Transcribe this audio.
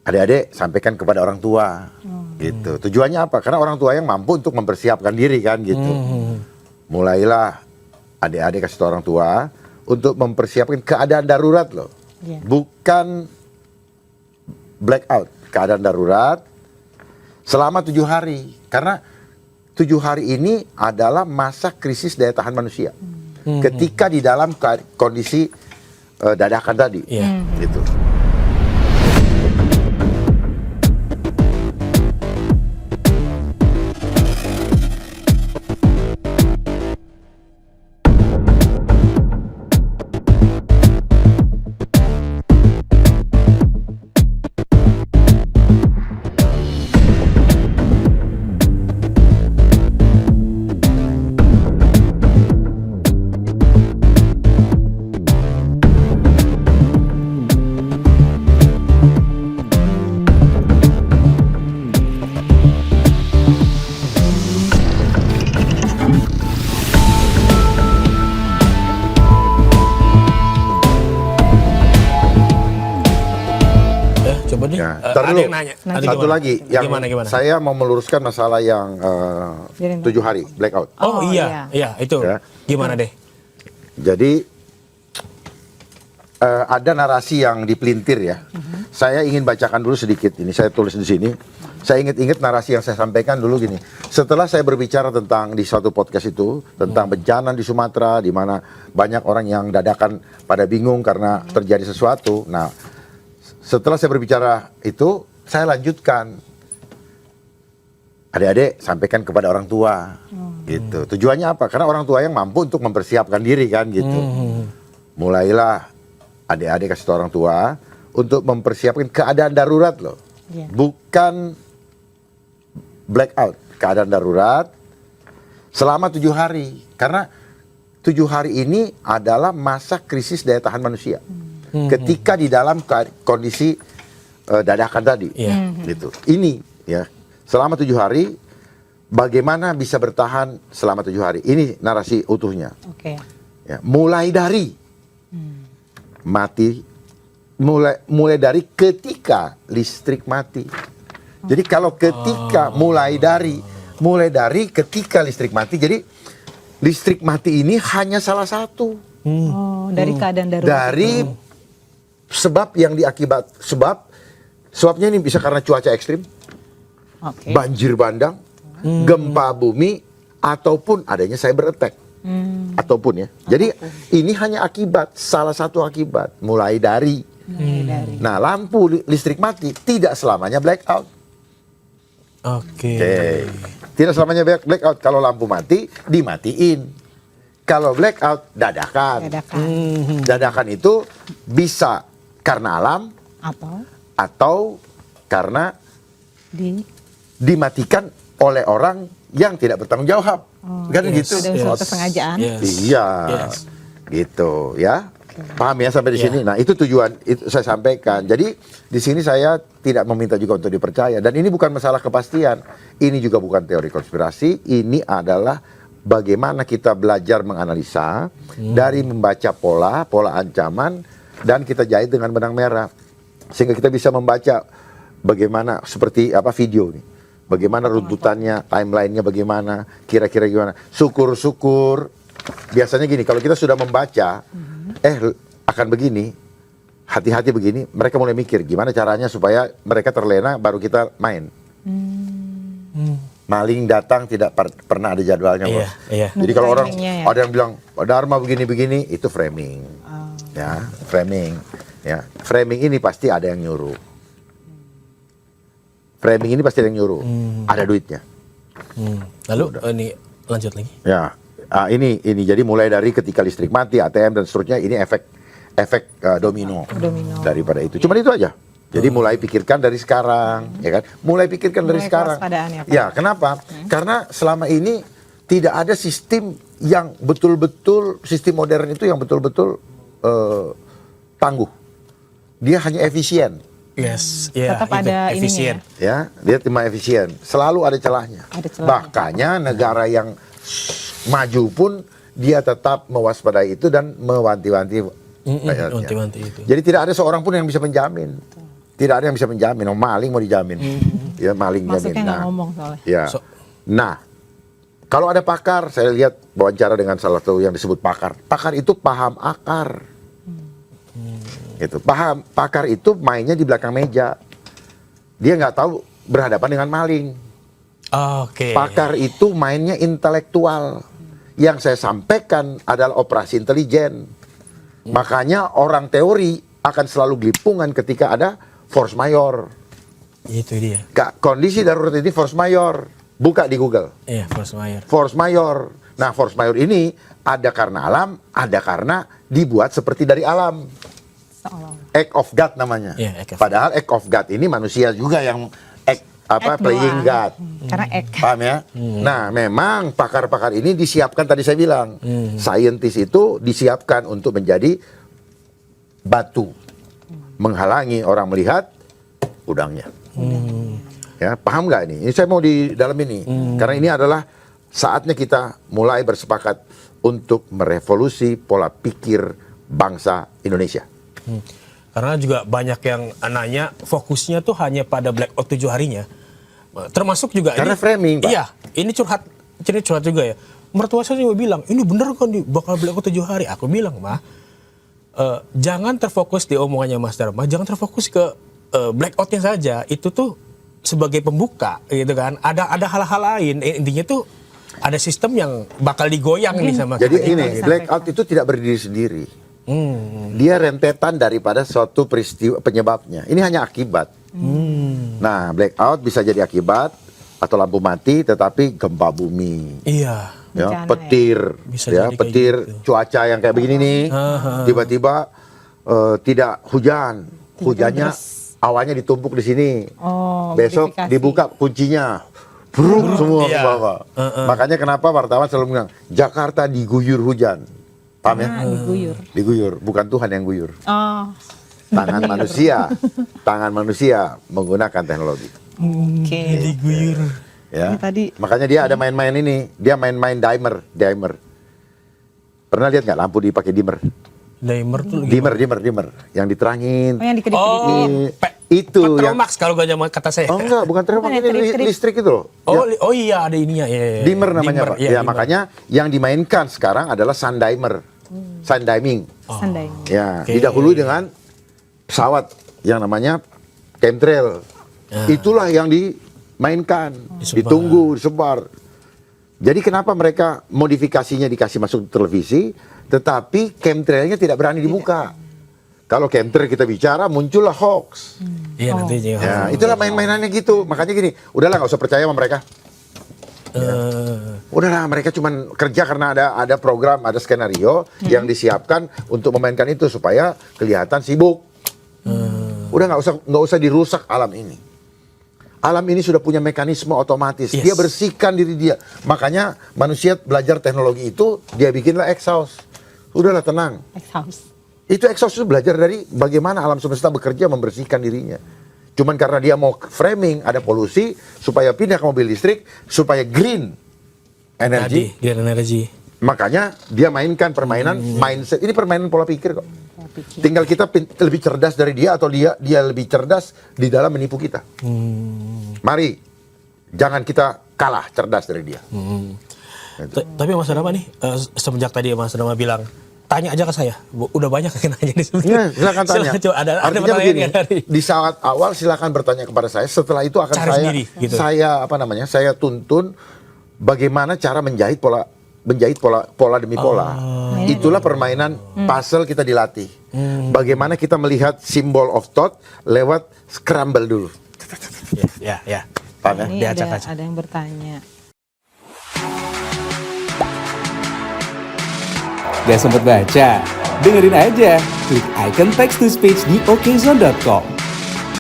adik-adik sampaikan kepada orang tua, gitu. Tujuannya apa? Karena orang tua yang mampu untuk mempersiapkan diri kan, gitu. Mulailah adik-adik kasih tahu orang tua untuk mempersiapkan keadaan darurat loh, bukan blackout, keadaan darurat selama 7 hari. Karena 7 hari ini adalah masa krisis daya tahan manusia. Ketika di dalam kondisi dadakan tadi, gitu. Ya, ada yang nanya. Satu lagi yang gimana? Saya mau meluruskan masalah yang 7 hari blackout. Oh iya itu. Ya. Gimana deh? Jadi ada narasi yang dipelintir ya. Saya ingin bacakan dulu sedikit ini. Saya tulis di sini. Saya ingat narasi yang saya sampaikan dulu gini. Setelah saya berbicara tentang di suatu podcast itu tentang bencana di Sumatera, di mana banyak orang yang dadakan pada bingung karena terjadi sesuatu. Nah, setelah saya berbicara itu, saya lanjutkan. Adik-adik sampaikan kepada orang tua, gitu. Tujuannya apa? Karena orang tua yang mampu untuk mempersiapkan diri kan, gitu. Mulailah adik-adik kasih tahu orang tua untuk mempersiapkan keadaan darurat loh, bukan blackout, keadaan darurat selama 7 hari. Karena 7 hari ini adalah masa krisis daya tahan manusia. Ketika di dalam kondisi dadakan tadi, gitu. Ini ya, selama 7 hari, bagaimana bisa bertahan selama 7 hari? Ini narasi utuhnya. Ya, mulai dari mati, mulai dari ketika listrik mati. Jadi kalau ketika mulai dari ketika listrik mati, jadi listrik mati ini hanya salah satu. Dari keadaan darurat. Dari sebab yang sebabnya ini bisa karena cuaca ekstrim, banjir bandang, gempa bumi, ataupun adanya cyber attack, ataupun ya. Jadi ini hanya akibat, salah satu akibat, mulai dari. Nah, lampu listrik mati tidak selamanya blackout. Tidak selamanya blackout. Kalau lampu mati dimatiin. Kalau blackout dadakan. Dadakan itu bisa karena alam atau karena dimatikan oleh orang yang tidak bertanggung jawab. Kan gitu. Ada unsur kesengajaan. Iya. Gitu ya. Paham ya sampai di sini. Nah, itu tujuan itu saya sampaikan. Jadi di sini saya tidak meminta juga untuk dipercaya, dan ini bukan masalah kepastian. Ini juga bukan teori konspirasi, ini adalah bagaimana kita belajar menganalisa dari membaca pola ancaman, dan kita jahit dengan benang merah sehingga kita bisa membaca bagaimana seperti apa video nih. Bagaimana runtutannya, timelinenya bagaimana, kira-kira gimana. Syukur-syukur biasanya gini, kalau kita sudah membaca akan begini, hati-hati begini, mereka mulai mikir gimana caranya supaya mereka terlena, baru kita main. Maling datang tidak pernah ada jadwalnya, bos. Jadi kalau orang ada yang bilang Dharma begini-begini, itu framing. Ya, framing. Ya, framing ini pasti ada yang nyuruh. Framing ini pasti ada yang nyuruh. Ada duitnya. Lalu ini lanjut lagi. Ya, ini jadi mulai dari ketika listrik mati, ATM dan seterusnya, ini efek domino daripada itu. Cuman itu aja. Jadi mulai pikirkan dari sekarang, ya kan? Mulai pikirkan dari sekarang. Ya, kenapa? Karena selama ini tidak ada sistem yang betul-betul, sistem modern itu yang betul-betul tangguh. Dia hanya efisien. Tetap ada efisien. Ya, dia cuma efisien. Selalu ada celahnya. Makanya negara yang maju pun dia tetap mewaspadai itu dan mewanti-wanti rakyatnya. Itu. Jadi tidak ada seorang pun yang bisa menjamin. Tidak ada yang bisa menjamin. Oh, maling mau dijamin. Ya, maling Masuknya jamin. nggak ngomong soalnya. Ya. Nah, kalau ada pakar, saya lihat wawancara dengan salah satu yang disebut pakar. Pakar itu paham akar. Gitu. Paham, pakar itu mainnya di belakang meja. Dia nggak tahu berhadapan dengan maling. Oke. Pakar itu mainnya intelektual. Yang saya sampaikan adalah operasi intelijen. Makanya orang teori akan selalu gelipungan ketika ada force majeure. Itu dia. Kondisi darurat ini force majeure. Buka di Google. Iya, force majeure. Force majeure. Nah, force majeure ini ada karena alam, ada karena dibuat seperti dari alam. Seolah-olah. Act of God namanya. Iya, act of Padahal act of God ini manusia juga yang Act playing doang. God. Karena ek. Paham ya? Nah, memang pakar-pakar ini disiapkan tadi saya bilang. Saintis itu disiapkan untuk menjadi batu. Menghalangi orang melihat udangnya. Ya, paham nggak ini? Ini saya mau di dalam ini. Karena ini adalah saatnya kita mulai bersepakat untuk merevolusi pola pikir bangsa Indonesia. Karena juga banyak yang nanya fokusnya tuh hanya pada blackout 7 harinya. Termasuk juga Karena framing, Pak. Iya, ini curhat juga ya. Mertua saya juga bilang, ini bener kan bakal blackout 7 hari. Aku bilang, mah, jangan terfokus di omongannya Mas Dharma, jangan terfokus ke blackoutnya saja. Itu tuh sebagai pembuka, gitu kan. Ada hal-hal lain. Intinya tuh ada sistem yang bakal digoyang nih sama Jadi kita. ini, blackout itu tidak berdiri sendiri. Dia rentetan daripada suatu peristiwa penyebabnya. Ini hanya akibat. Nah, blackout bisa jadi akibat atau lampu mati, tetapi gempa bumi. Iya. Ya, Bencana, petir, Bisa ya, jadi kayak petir, gitu. cuaca yang kayak begini nih, tiba-tiba tidak hujan, hujannya awannya ditumpuk di sini, Oh, besok verifikasi. dibuka kuncinya, bruk semua ke Iya. bawah. Makanya kenapa wartawan selalu bilang Jakarta diguyur hujan, paham ya? Diguyur. Diguyur, bukan Tuhan yang guyur, Oh, tangan manusia menggunakan teknologi. oke. Diguyur. Ya. Ini tadi- Makanya dia ada main-main ini. Dia main-main dimmer. Pernah lihat nggak lampu dipakai dimmer? Dimer tuh Dimmer. Yang diterangin. Oh, yang dikedip-kedipin. Itu yang. Petromax kalau gak zaman kata saya. Oh enggak, bukan terima Bukan ya, ini trip-trip. listrik itu loh. Oh, Ya, oh iya ada ininya ya. dimmer namanya Pak. Iya, Ya, dimmer. makanya yang dimainkan sekarang adalah sundimer. Sundiming. Sandai. Ya, Oke. didahului dengan pesawat yang namanya chemtrail. Itulah yang dimainkan, Disebar. ditunggu, disebar. Jadi kenapa mereka modifikasinya dikasih masuk televisi, tetapi chemtrailnya tidak berani dibuka. Kalau chemtrail kita bicara, muncullah hoax. Iya nanti Ya, itulah main-mainannya gitu. Makanya gini, udahlah nggak usah percaya sama mereka. Udahlah, mereka cuman kerja karena ada program, ada skenario yang disiapkan untuk memainkan itu supaya kelihatan sibuk. Udah nggak usah dirusak alam ini. Alam ini sudah punya mekanisme otomatis. Yes. Dia bersihkan diri dia. Makanya manusia belajar teknologi itu dia bikinlah exhaust. Udahlah tenang. Exhaust. Itu exhaust itu belajar dari bagaimana alam semesta bekerja membersihkan dirinya. Cuman karena dia mau framing ada polusi supaya pindah ke mobil listrik supaya green energy. Tadi, green energy. Makanya dia mainkan permainan mindset. Ini permainan pola pikir kok. Pikir. Tinggal kita lebih cerdas dari dia atau dia lebih cerdas di dalam menipu kita. Mari jangan kita kalah cerdas dari dia. Tapi Mas Dharma nih semenjak tadi Mas Dharma bilang tanya aja ke saya. Udah banyak yang nanya di sini. Ya, silakan tanya. Coba, ada Artinya pertanyaan begini, nggak dari di saat awal silakan bertanya kepada saya. Setelah itu akan Cari sendiri, gitu. saya tuntun bagaimana cara menjahit pola demi pola. Itulah permainan puzzle kita dilatih. Bagaimana kita melihat symbol of thought lewat scramble dulu. Ya. Paham ya? Ini Diacak-acak. ada yang bertanya. Gak sempet baca? Dengerin aja, klik icon text to speech di okezone.com.